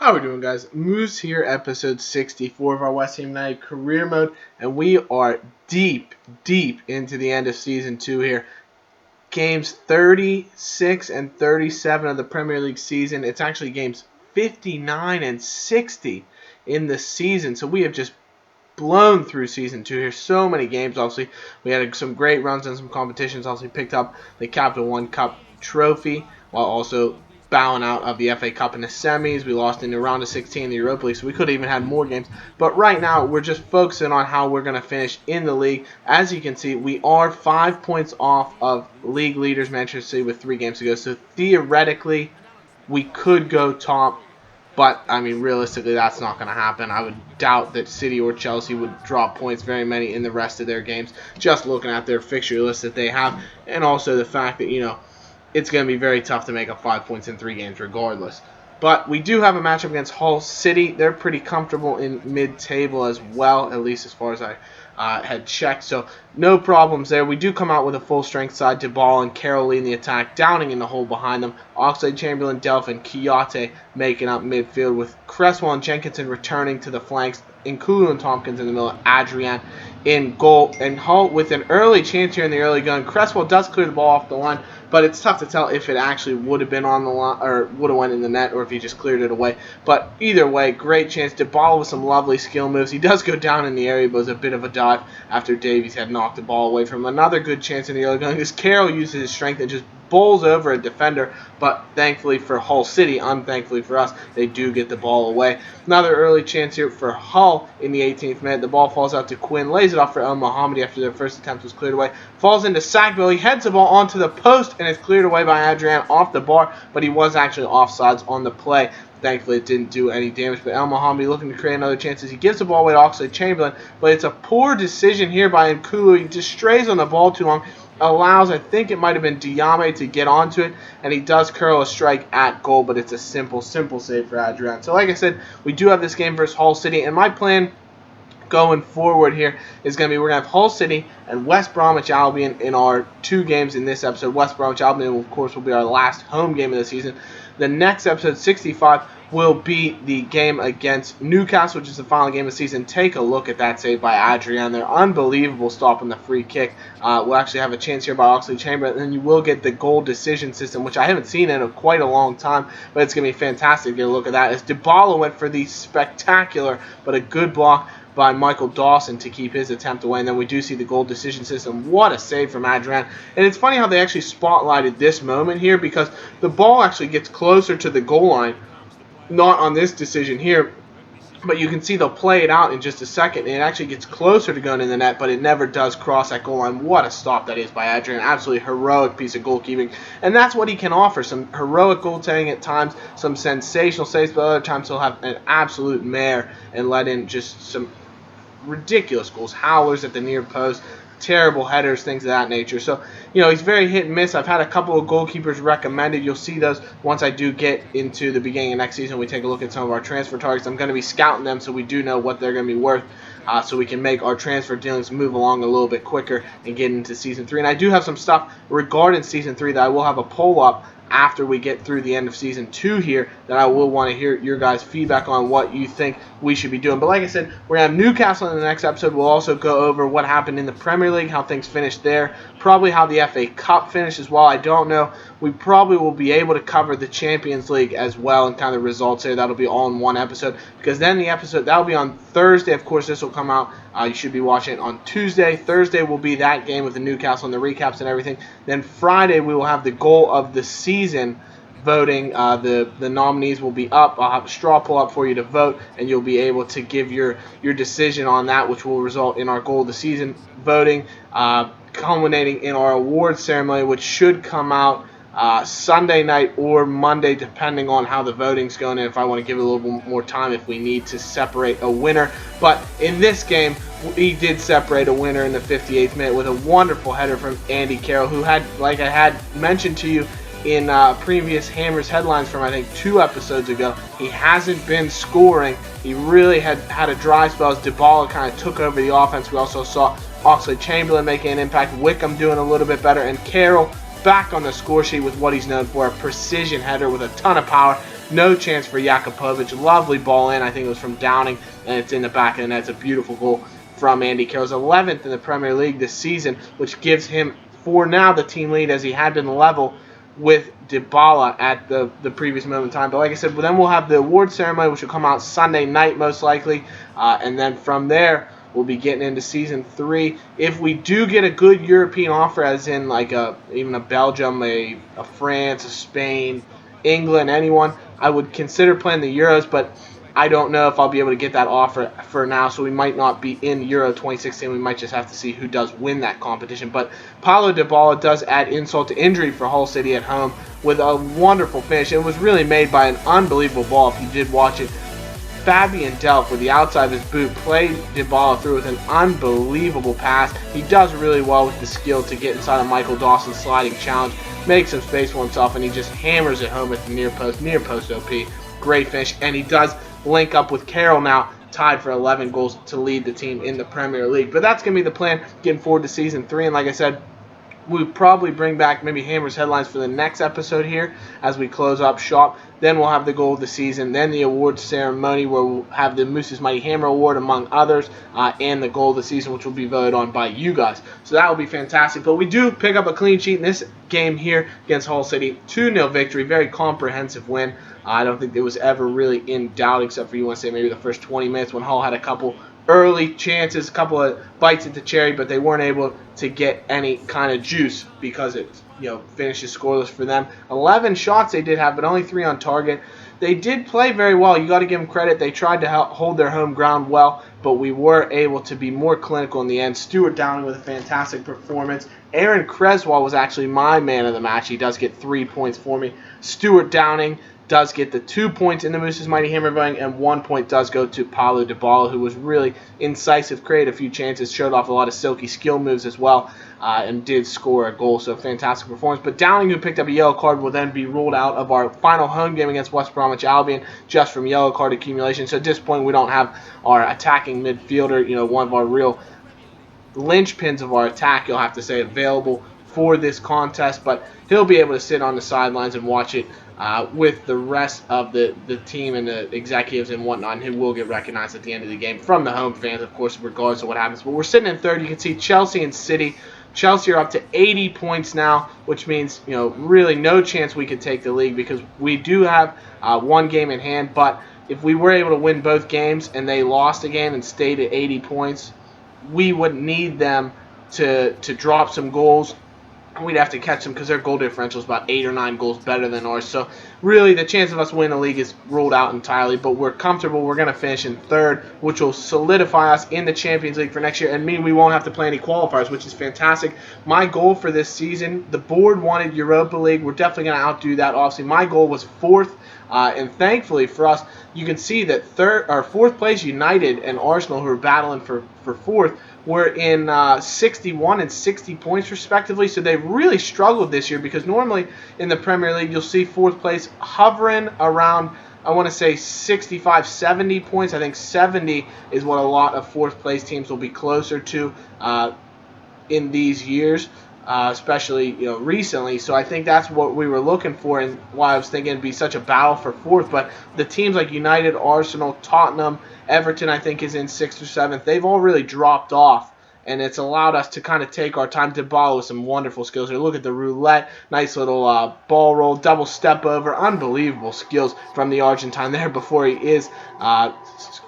How are we doing, guys? Moose here, episode 64 of our West Ham United career mode, and we are deep into the end of season 2 here. Games 36 and 37 of the Premier League season. It's actually games 59 and 60 in the season, so we have just blown through season 2 here. So many games, obviously. We had some great runs and some competitions. Obviously picked up the Capital One Cup trophy while also bowing out of the FA Cup in the semis. We lost in the round of 16 in the Europa League, so we could have even had more games. But right now, we're just focusing on how we're going to finish in the league. As you can see, we are 5 points off of league leaders Manchester City with 3 games to go. So theoretically, we could go top. But, I mean, realistically, that's not going to happen. I would doubt that City or Chelsea would drop points very many in the rest of their games, just looking at their fixture list that they have, and also the fact that, it's going to be very tough to make up 5 points in 3 games regardless. But we do have a matchup against Hull City. They're pretty comfortable in mid-table as well, at least as far as I had checked. So no problems there. We do come out with a full-strength side to Boleyn and Carroll leading the attack, Downing in the hole behind them. Oxlade-Chamberlain, Delph, and Kiyate making up midfield with Cresswell and Jenkinson returning to the flanks. Nkulu and Tompkins in the middle, Adrian in goal, and Hull with an early chance here in the early gun. Cresswell does clear the ball off the line, but it's tough to tell if it actually would have been on the line or would have went in the net or if he just cleared it away. But either way, great chance. Dybala with some lovely skill moves. He does go down in the area, but it was a bit of a dive after Davies had knocked the ball away from him. Another good chance in the early gun because Carroll uses his strength and just bowls over a defender, but thankfully for Hull City, unthankfully for us, they do get the ball away. Another early chance here for Hull in the 18th minute. The ball falls out to Quinn, lays it off for El Mohammadi after their first attempt was cleared away. Falls into Sackville. He heads the ball onto the post, and it's cleared away by Adrian off the bar, but he was actually offsides on the play. Thankfully, it didn't do any damage, but El Mohammadi looking to create another chance as he gives the ball away to Oxlade-Chamberlain, but it's a poor decision here by Nkulu. He just strays on the ball too long, allows, I think it might have been Diame to get onto it, and he does curl a strike at goal, but it's a simple save for Adrian. So like I said, we do have this game versus Hull City, and my plan going forward here is going to be we're going to have Hull City and West Bromwich Albion in our 2 games in this episode. West Bromwich Albion, of course, will be our last home game of the season. The next episode, 65, will be the game against Newcastle, which is the final game of the season. Take a look at that save by Adrian. They're unbelievable stopping the free kick. We'll actually have a chance here by Oxlade-Chamberlain, and then you will get the goal decision system, which I haven't seen in quite a long time, but it's going to be fantastic to get a look at that. As Dybala went for the spectacular, but a good block by Michael Dawson to keep his attempt away, and then we do see the goal decision system. What a save from Adrian. And it's funny how they actually spotlighted this moment here, because the ball actually gets closer to the goal line, not on this decision here, but you can see they'll play it out in just a second, and it actually gets closer to going in the net, but it never does cross that goal line. What a stop that is by Adrian. Absolutely heroic piece of goalkeeping, and that's what he can offer. Some heroic goaltending at times, some sensational saves, but other times he'll have an absolute mare and let in just some ridiculous goals, howlers at the near post, terrible headers, things of that nature. So, he's very hit and miss. I've had a couple of goalkeepers recommended. You'll see those once I do get into the beginning of next season. We take a look at some of our transfer targets. I'm going to be scouting them so we do know what they're going to be worth, so we can make our transfer dealings move along a little bit quicker and get into season 3. And I do have some stuff regarding season 3 that I will have a poll up after we get through the end of season 2 here that I will want to hear your guys' feedback on what you think we should be doing. But like I said, we're going to have Newcastle in the next episode. We'll also go over what happened in the Premier League, how things finished there, probably how the FA Cup finished as well. I don't know. We probably will be able to cover the Champions League as well and kind of results there. That'll be all in one episode, because then the episode, that'll be on Thursday. Of course, this will come out. You should be watching it on Tuesday. Thursday will be that game with the Newcastle and the recaps and everything. Then Friday, we will have the goal of the season voting. The nominees will be up. I'll have a straw poll up for you to vote, and you'll be able to give your decision on that, which will result in our goal of the season voting, culminating in our awards ceremony, which should come out Sunday night or Monday, depending on how the voting's going, and if I want to give it a little bit more time if we need to separate a winner. But in this game, we did separate a winner in the 58th minute with a wonderful header from Andy Carroll, who had, like I had mentioned to you in previous Hammers headlines from I think 2 episodes ago, he hasn't been scoring. He really had a dry spell as Dybala kind of took over the offense. We also saw Oxlade-Chamberlain making an impact, Wickham doing a little bit better, and Carroll back on the score sheet with what he's known for, a precision header with a ton of power. No chance for Jakubovic. Lovely ball in. I think it was from Downing, and it's in the back of the net. It's a beautiful goal from Andy Carroll's 11th in the Premier League this season, which gives him, for now, the team lead, as he had been level with Dybala at the previous moment in time. But like I said, then we'll have the award ceremony, which will come out Sunday night most likely, and then from there we'll be getting into season 3. If we do get a good European offer, as in like even a Belgium, a France, a Spain, England, anyone, I would consider playing the Euros, but I don't know if I'll be able to get that offer for now, so we might not be in Euro 2016. We might just have to see who does win that competition. But Paulo Dybala does add insult to injury for Hull City at home with a wonderful finish. It was really made by an unbelievable ball if you did watch it. Fabian Delph, with the outside of his boot, played Dybala through with an unbelievable pass. He does really well with the skill to get inside of Michael Dawson's sliding challenge, makes some space for himself, and he just hammers it home at the near post OP. Great finish, and he does link up with Carroll now, tied for 11 goals to lead the team in the Premier League. But that's going to be the plan getting forward to season 3, and like I said, we'll probably bring back maybe Hammer's headlines for the next episode here as we close up shop. Then we'll have the goal of the season, then the awards ceremony where we'll have the Moose's Mighty Hammer Award among others, and the goal of the season, which will be voted on by you guys. So that will be fantastic. But we do pick up a clean sheet in this game here against Hull City. 2-0 victory, very comprehensive win. I don't think it was ever really in doubt, except for, you want to say, maybe the first 20 minutes when Hull had a couple early chances, a couple of bites at the cherry, but they weren't able to get any kind of juice because it finishes scoreless for them. 11 shots they did have, but only 3 on target. They did play very well. You got to give them credit. They tried to hold their home ground well, but we were able to be more clinical in the end. Stuart Downing with a fantastic performance. Aaron Creswell was actually my man of the match. He does get 3 points for me. Stuart Downing does get the 2 points in the Moose's Mighty Hammer voting, and 1 point does go to Paulo Dybala, who was really incisive, created a few chances, showed off a lot of silky skill moves as well, and did score a goal. So fantastic performance. But Downing, who picked up a yellow card, will then be ruled out of our final home game against West Bromwich Albion just from yellow card accumulation. So at this point, we don't have our attacking midfielder, one of our real linchpins of our attack, you'll have to say, available for this contest, but he'll be able to sit on the sidelines and watch it with the rest of the team and the executives and whatnot, and who will get recognized at the end of the game from the home fans, of course, regardless of what happens. But we're sitting in third. You can see Chelsea and City. Chelsea are up to 80 points now, which means really no chance we could take the league because we do have one game in hand. But if we were able to win both games and they lost a game and stayed at 80 points, we would need them to drop some goals. We'd have to catch them because their goal differential is about 8 or 9 goals better than ours. So really the chance of us winning the league is ruled out entirely, but we're comfortable. We're going to finish in third, which will solidify us in the Champions League for next year and mean we won't have to play any qualifiers, which is fantastic. My goal for this season, the board wanted Europa League. We're definitely going to outdo that. Obviously, my goal was fourth, and thankfully for us, you can see that fourth place United and Arsenal, who are battling for fourth, were in 61 and 60 points respectively. So they've really struggled this year because normally in the Premier League you'll see fourth place hovering around, I want to say 65, 70 points. I think 70 is what a lot of fourth place teams will be closer to in these years. Especially recently, so I think that's what we were looking for, and why I was thinking it'd be such a battle for fourth. But the teams like United, Arsenal, Tottenham, Everton, I think is in 6th or 7th. They've all really dropped off, and it's allowed us to kind of take our time to ball with some wonderful skills here. Look at the roulette, nice little ball roll, double step over, unbelievable skills from the Argentine there before he is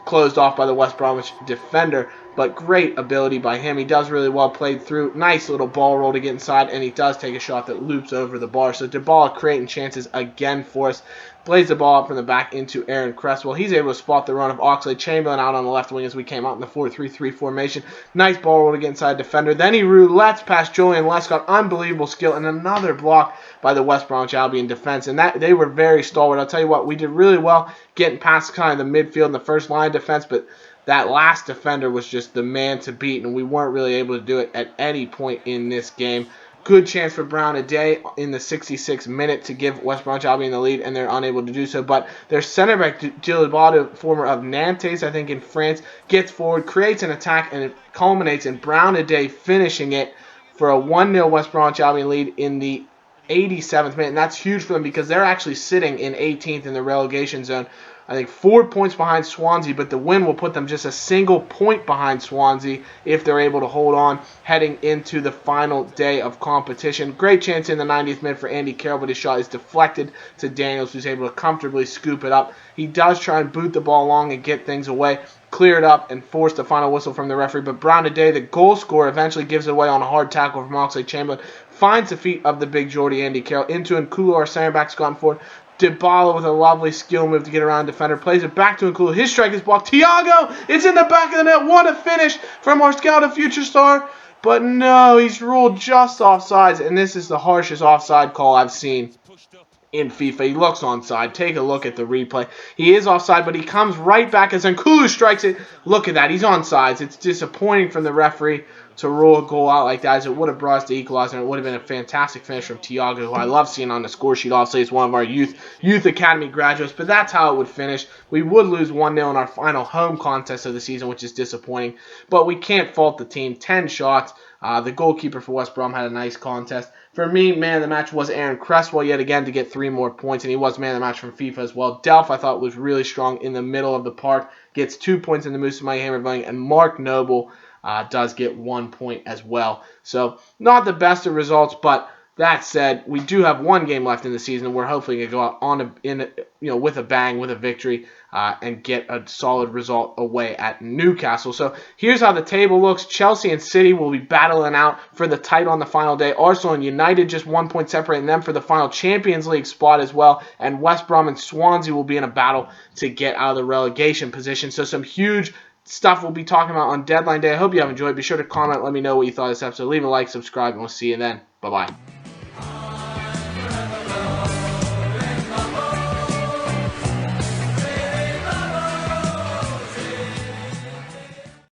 closed off by the West Bromwich defender. But great ability by him. He does really well, played through. Nice little ball roll to get inside, and he does take a shot that loops over the bar. So Dybala creating chances again for us. Plays the ball up from the back into Aaron Creswell. He's able to spot the run of Oxlade-Chamberlain out on the left wing as we came out in the 4-3-3 formation. Nice ball roll to get inside defender. Then he roulettes past Julian Lescott. Unbelievable skill, and another block by the West Bromwich Albion defense. And that they were very stalwart. I'll tell you what, we did really well getting past kind of the midfield and the first line defense, but that last defender was just the man to beat, and we weren't really able to do it at any point in this game. Good chance for Brown today in the 66th minute to give West Bromwich Albion the lead, and they're unable to do so. But their center back, Djilibadu, former of Nantes, I think in France, gets forward, creates an attack, and it culminates in Brown today finishing it for a 1-0 West Bromwich Albion lead in the 87th minute, and that's huge for them because they're actually sitting in 18th in the relegation zone. I think 4 points behind Swansea, but the win will put them just a single point behind Swansea if they're able to hold on heading into the final day of competition. Great chance in the 90th minute for Andy Carroll, but his shot is deflected to Daniels, who's able to comfortably scoop it up. He does try and boot the ball along and get things away, clear it up, and force the final whistle from the referee. But Brown today, the goal scorer, eventually gives it away on a hard tackle from Oxlade-Chamberlain, finds the feet of the big Geordie Andy Carroll into Nkulu, our center back's gone forward. Dybala with a lovely skill move to get around defender. Plays it back to Nkulu. His strike is blocked. Thiago! It's in the back of the net. What a finish from our scout and future star. But no, he's ruled just offsides, and this is the harshest offside call I've seen in FIFA. He looks onside. Take a look at the replay. He is offside, but he comes right back as Nkulu strikes it. Look at that. He's onside. It's disappointing from the referee to rule a goal out like that, as it would have brought us to equalizer, and it would have been a fantastic finish from Thiago, who I love seeing on the score sheet. Obviously, he's one of our youth academy graduates, but that's how it would finish. We would lose 1-0 in our final home contest of the season, which is disappointing, but we can't fault the team. 10 shots. The goalkeeper for West Brom had a nice contest. For me, man of the match was Aaron Cresswell yet again to get 3 more points, and he was man of the match from FIFA as well. Delph, I thought, was really strong in the middle of the park, gets 2 points in the Moose of My Hammer voting, and Mark Noble does get 1 point as well. So not the best of results, but that said, we do have 1 game left in the season. We're hopefully going to go out with a bang, with a victory, and get a solid result away at Newcastle. So here's how the table looks. Chelsea and City will be battling out for the title on the final day. Arsenal and United just 1 point separating them for the final Champions League spot as well. And West Brom and Swansea will be in a battle to get out of the relegation position. So some huge stuff we'll be talking about on deadline day. I hope you have enjoyed. Be sure to comment. Let me know what you thought of this episode. Leave a like, subscribe, and we'll see you then. Bye-bye.